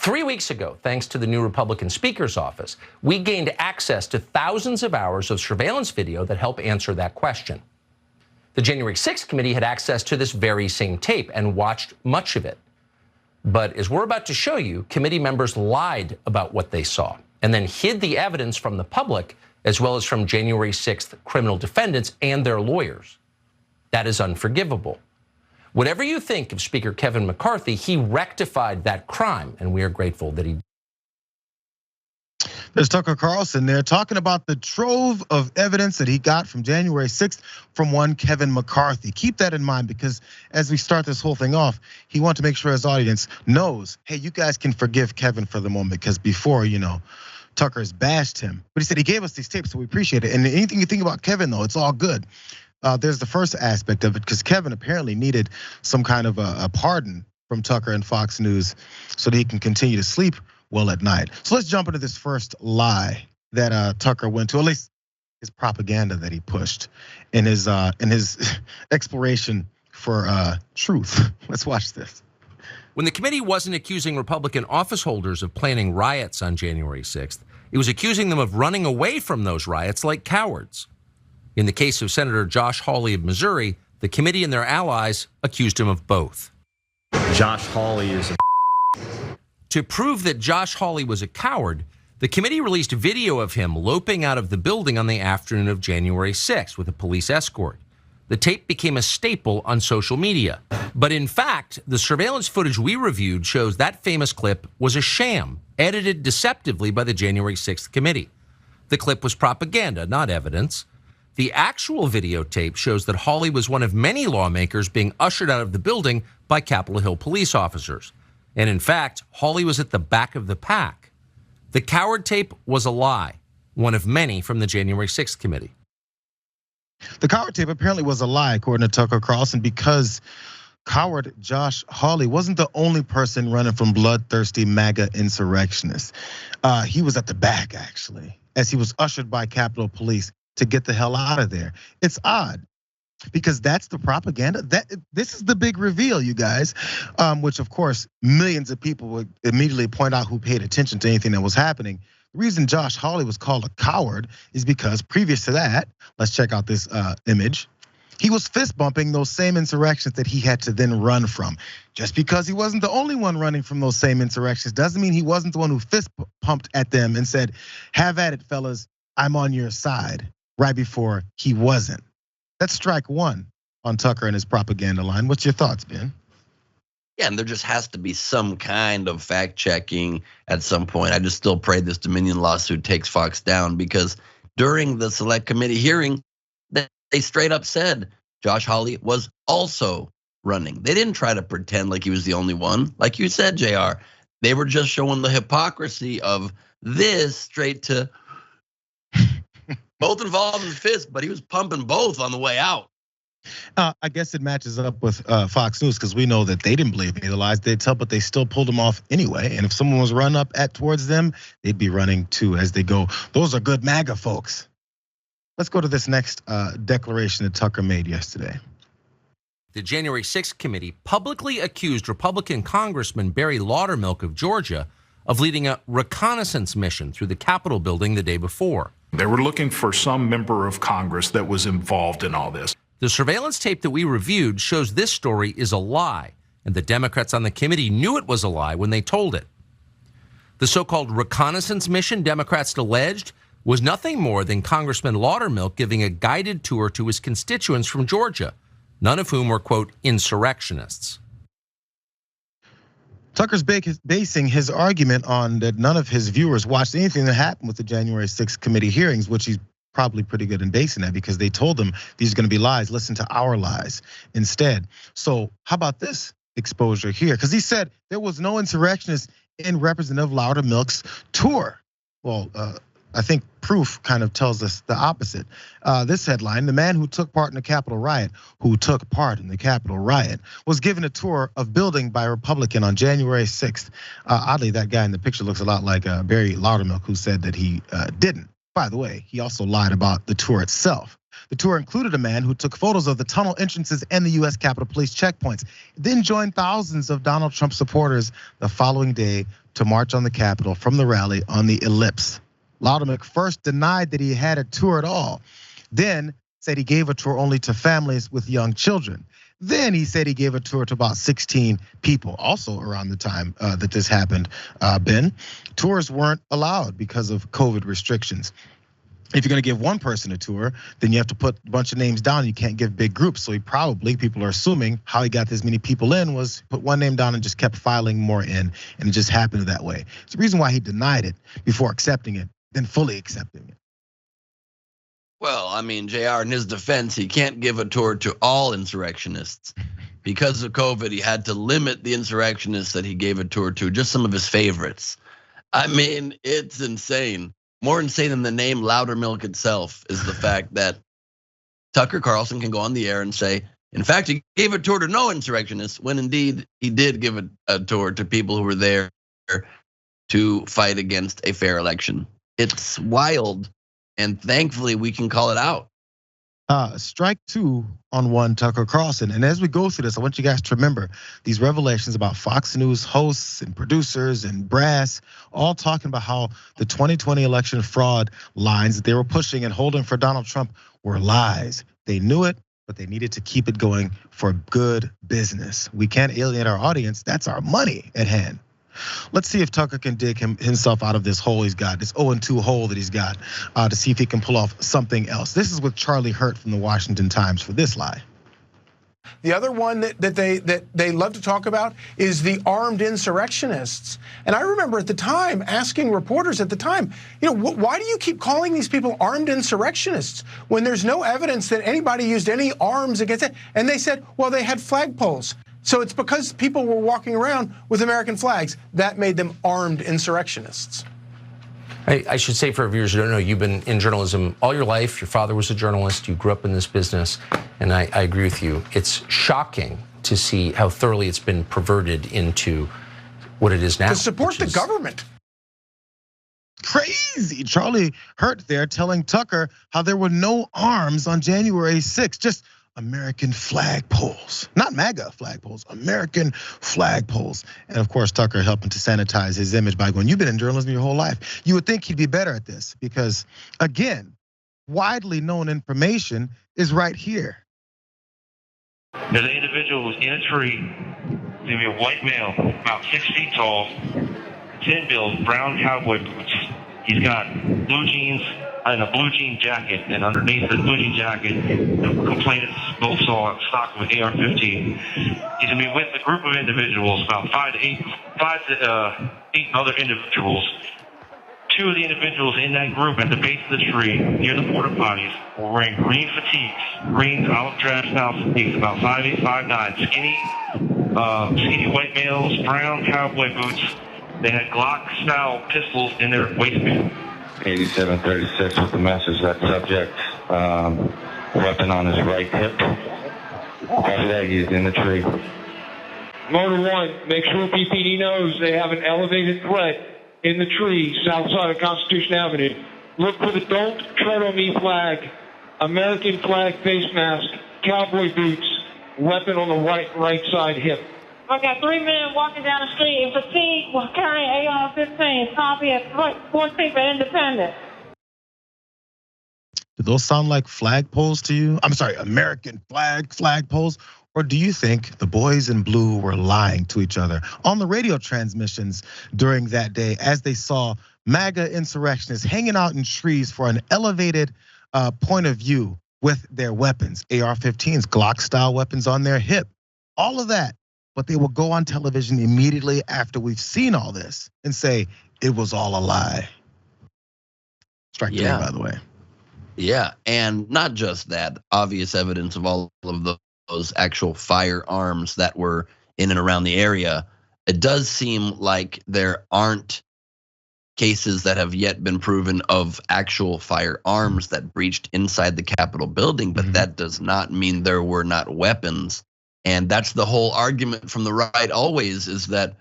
3 weeks ago, thanks to the new Republican Speaker's office, we gained access to thousands of hours of surveillance video that help answer that question. The January 6th committee had access to this very same tape and watched much of it. But as we're about to show you, committee members lied about what they saw and then hid the evidence from the public as well as from January 6th criminal defendants and their lawyers. That is unforgivable. Whatever you think of Speaker Kevin McCarthy, he rectified that crime, and we are grateful that he did. There's Tucker Carlson there talking about the trove of evidence that he got from January 6th from one Kevin McCarthy. Keep that in mind, because as we start this whole thing off, he wanted to make sure his audience knows, hey, you guys can forgive Kevin for the moment, because before, Tucker has bashed him. But he said he gave us these tapes, so we appreciate it. And anything you think about Kevin, though, it's all good. There's the first aspect of it, because Kevin apparently needed some kind of a pardon from Tucker and Fox News so that he can continue to sleep well at night. So let's jump into this first lie that Tucker went to, at least his propaganda that he pushed in his exploration for truth. Let's watch this. When the committee wasn't accusing Republican office holders of planning riots on January 6th, it was accusing them of running away from those riots like cowards. In the case of Senator Josh Hawley of Missouri, the committee and their allies accused him of both. Josh Hawley is a To prove that Josh Hawley was a coward, the committee released video of him loping out of the building on the afternoon of January 6th with a police escort. The tape became a staple on social media. But in fact, the surveillance footage we reviewed shows that famous clip was a sham, edited deceptively by the January 6th committee. The clip was propaganda, not evidence. The actual videotape shows that Hawley was one of many lawmakers being ushered out of the building by Capitol Hill police officers. And in fact, Hawley was at the back of the pack. The coward tape was a lie, one of many from the January 6th committee. The coward tape apparently was a lie, according to Tucker Carlson, because coward Josh Hawley wasn't the only person running from bloodthirsty MAGA insurrectionists. He was at the back, actually, as he was ushered by Capitol Police to get the hell out of there. It's odd, because that's the propaganda. This is the big reveal, you guys, which of course millions of people would immediately point out who paid attention to anything that was happening. The reason Josh Hawley was called a coward is because previous to that, let's check out this image, he was fist bumping those same insurrections that he had to then run from. Just because he wasn't the only one running from those same insurrections doesn't mean he wasn't the one who fist pumped at them and said, have at it, fellas, I'm on your side, right before he wasn't. That's strike one on Tucker and his propaganda line. What's your thoughts, Ben? Yeah, and there just has to be some kind of fact checking at some point. I just still pray this Dominion lawsuit takes Fox down, because during the select committee hearing, they straight up said Josh Hawley was also running. They didn't try to pretend like he was the only one. Like you said, JR, they were just showing the hypocrisy of this straight to both involved in the fist, but he was pumping both on the way out. I guess it matches up with Fox News, because we know that they didn't believe any of the lies they'd tell, but they still pulled them off anyway. And if someone was run up towards them, they'd be running too as they go. Those are good MAGA folks. Let's go to this next declaration that Tucker made yesterday. The January 6th committee publicly accused Republican Congressman Barry Loudermilk of Georgia of leading a reconnaissance mission through the Capitol building the day before. They were looking for some member of Congress that was involved in all this. The surveillance tape that we reviewed shows this story is a lie, and the Democrats on the committee knew it was a lie when they told it. The so-called reconnaissance mission Democrats alleged was nothing more than Congressman Loudermilk giving a guided tour to his constituents from Georgia, none of whom were, quote, insurrectionists. Tucker's basing his argument on that none of his viewers watched anything that happened with the January 6th committee hearings, which he's probably pretty good in basing that, because they told them these are gonna be lies, listen to our lies instead. So how about this exposure here? Because he said there was no insurrectionists in Representative Loudermilk's tour. Well, I think proof kind of tells us the opposite. This headline, the man who took part in the Capitol riot, was given a tour of building by a Republican on January 6th. Oddly, that guy in the picture looks a lot like Barry Loudermilk, who said that he didn't. By the way, he also lied about the tour itself. The tour included a man who took photos of the tunnel entrances and the US Capitol Police checkpoints, then joined thousands of Donald Trump supporters the following day to march on the Capitol from the rally on the Ellipse. Loudermilk first denied that he had a tour at all, then said he gave a tour only to families with young children. Then he said he gave a tour to about 16 people. Also around the time that this happened, Ben, tours weren't allowed because of COVID restrictions. If you're gonna give one person a tour, then you have to put a bunch of names down. You can't give big groups. So he probably, people are assuming, how he got this many people in was put one name down and just kept filing more in, and it just happened that way. It's the reason why he denied it before accepting it, then fully accepting it. Well, I mean, JR, in his defense, he can't give a tour to all insurrectionists. Because of COVID, he had to limit the insurrectionists that he gave a tour to, just some of his favorites. I mean, it's insane. More insane than the name Loudermilk itself is the fact that Tucker Carlson can go on the air and say, in fact, he gave a tour to no insurrectionists, when indeed he did give a tour to people who were there to fight against a fair election. It's wild, and thankfully we can call it out. Strike two on one Tucker Carlson. And as we go through this, I want you guys to remember these revelations about Fox News hosts and producers and brass, all talking about how the 2020 election fraud lines that they were pushing and holding for Donald Trump were lies. They knew it, but they needed to keep it going for good business. We can't alienate our audience. That's our money at hand. Let's see if Tucker can dig himself out of this hole he's got, this 0-2 hole that he's got, to see if he can pull off something else. This is with Charlie Hurt from the Washington Times for this lie. The other one that they love to talk about is the armed insurrectionists. And I remember at the time asking reporters at the time, why do you keep calling these people armed insurrectionists when there's no evidence that anybody used any arms against it? And they said, well, they had flagpoles. So it's because people were walking around with American flags that made them armed insurrectionists. I should say for our viewers who don't know, you've been in journalism all your life. Your father was a journalist. You grew up in this business. And I agree with you. It's shocking to see how thoroughly it's been perverted into what it is now. To support the government. Crazy. Charlie Hurt there telling Tucker how there were no arms on January 6th. Just American flagpoles, not MAGA flagpoles, American flagpoles. And of course, Tucker helping to sanitize his image by going, you've been in journalism your whole life. You would think he'd be better at this because, again, widely known information is right here. There's an individual who's in a tree. He's gonna be a white male, about 6 feet tall, tin bills, brown cowboy boots. He's got blue jeans and a blue jean jacket, and underneath the blue jean jacket, the complainants both saw stock with AR-15. He's gonna be with a group of individuals, about five to eight other individuals. Two of the individuals in that group at the base of the tree, near the porta potties, were wearing green fatigues, green olive drab style fatigues, about 5'8", 5'9", skinny white males, brown cowboy boots. They had Glock-style pistols in their waistband. 8736 with the message that subject, weapon on his right hip. After that, he's in the tree. Motor 1, make sure PPD knows they have an elevated threat in the tree south side of Constitution Avenue. Look for the Don't Tread on Me flag, American flag face mask, cowboy boots, weapon on the right side hip. I got 3 men walking down the street in fatigue while carrying AR-15. Copy at 14th and Independence. Do those sound like flagpoles to you? I'm sorry, American flagpoles? Or do you think the boys in blue were lying to each other on the radio transmissions during that day as they saw MAGA insurrectionists hanging out in trees for an elevated point of view with their weapons, AR-15s, Glock-style weapons on their hip, all of that. But they will go on television immediately after we've seen all this and say it was all a lie. Strike three, by the way. Yeah, and not just that, obvious evidence of all of those actual firearms that were in and around the area. It does seem like there aren't cases that have yet been proven of actual firearms that breached inside the Capitol building, but that does not mean there were not weapons. And that's the whole argument from the right always, is that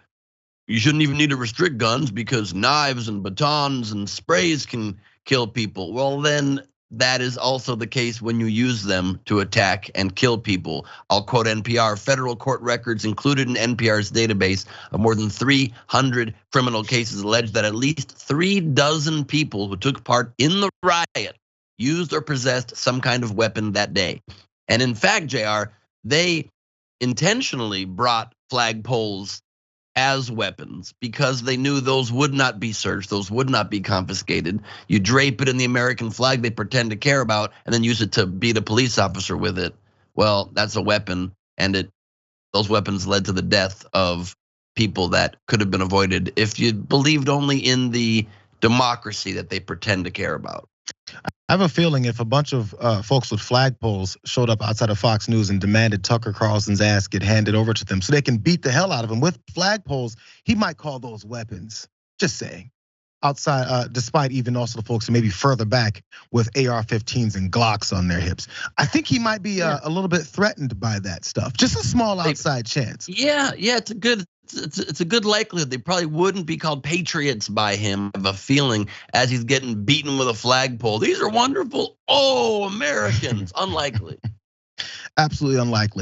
you shouldn't even need to restrict guns because knives and batons and sprays can kill people. Well, then that is also the case when you use them to attack and kill people. I'll quote NPR. Federal court records included in NPR's database of more than 300 criminal cases allege that at least 36 people who took part in the riot used or possessed some kind of weapon that day. And in fact, JR, they intentionally brought flagpoles as weapons because they knew those would not be searched, those would not be confiscated. You drape it in the American flag they pretend to care about and then use it to beat a police officer with it. Well, that's a weapon, and those weapons led to the death of people that could have been avoided if you believed only in the democracy that they pretend to care about. I have a feeling if a bunch of folks with flagpoles showed up outside of Fox News and demanded Tucker Carlson's ass get handed over to them so they can beat the hell out of him with flagpoles, he might call those weapons. Just saying. Outside, despite even also the folks who may be further back with AR-15s and Glocks on their hips. I think he might be a little bit threatened by that stuff. Just a small outside chance. Yeah, it's a good likelihood. They probably wouldn't be called patriots by him. I have a feeling as he's getting beaten with a flagpole. These are wonderful, Americans. Unlikely. Absolutely unlikely.